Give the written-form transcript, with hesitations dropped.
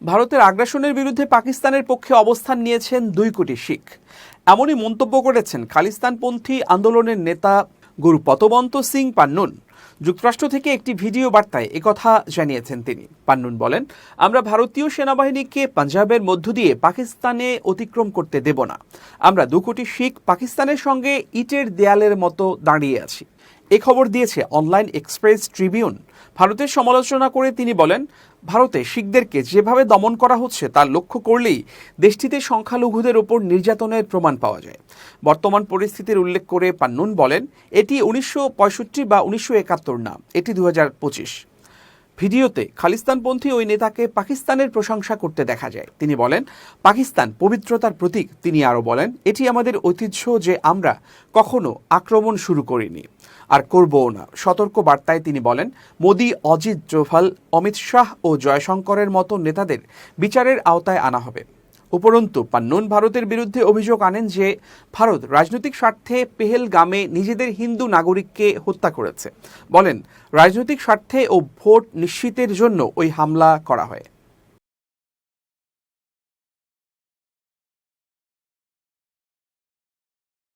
ভারতের আগ্রাসনের বিরুদ্ধে পাকিস্তানের পক্ষে অবস্থান নিয়েছেন 2 কোটি শিখ। এমনই মন্তব্য করেছেন খালিস্তানপন্থী আন্দোলনের নেতা গুরু পতবন্ত সিং পান্নুন। যুক্তরাষ্ট্র থেকে একটি ভিডিও বার্তায় একথা জানিয়েছেন তিনি। পান্নুন বলেন, আমরা ভারতীয় সেনাবাহিনীকে পাঞ্জাবের মধ্য দিয়ে পাকিস্তানে অতিক্রম করতে দেব না। আমরা 2 কোটি শিখ পাকিস্তানের সঙ্গে ইটের দেয়ালের মতো দাঁড়িয়ে আছি। এ খবর দিয়েছে অনলাইন এক্সপ্রেস ট্রিবিউন। ভারতের সমালোচনা করে তিনি বলেন, ভারতে শিখদেরকে যেভাবে দমন করা হচ্ছে তা লক্ষ্য করলেই দেশটিতে সংখ্যালঘুদের ওপর নির্যাতনের প্রমাণ পাওয়া যায়। বর্তমান পরিস্থিতির উল্লেখ করে পান্নুন বলেন, এটি 1965 বা 1971 না, এটি 2025। ভিডিওতে খালিস্তানপন্থী ওই নেতাকে পাকিস্তানের প্রশংসা করতে দেখা যায়। তিনি বলেন, পাকিস্তান পবিত্রতার প্রতীক। তিনি আরও বলেন, এটি আমাদের ঐতিহ্য যে আমরা কখনো আক্রমণ শুরু করিনি আর করবও না। সতর্ক বার্তায় তিনি বলেন, মোদি, অজিত ডোভাল, অমিত শাহ ও জয়শঙ্করের মতো নেতাদের বিচারের আওতায় আনা হবে। উপরন্তু পান্নুন ভারতের বিরুদ্ধে অভিযোগ আনেন যে ভারত রাজনৈতিক স্বার্থে পেহেলগামে নিজেদের হিন্দু নাগরিককে হত্যা করেছে। বলেন, রাজনৈতিক স্বার্থে ও ভোট নিশ্চিতের জন্য ওই হামলা করা হয়।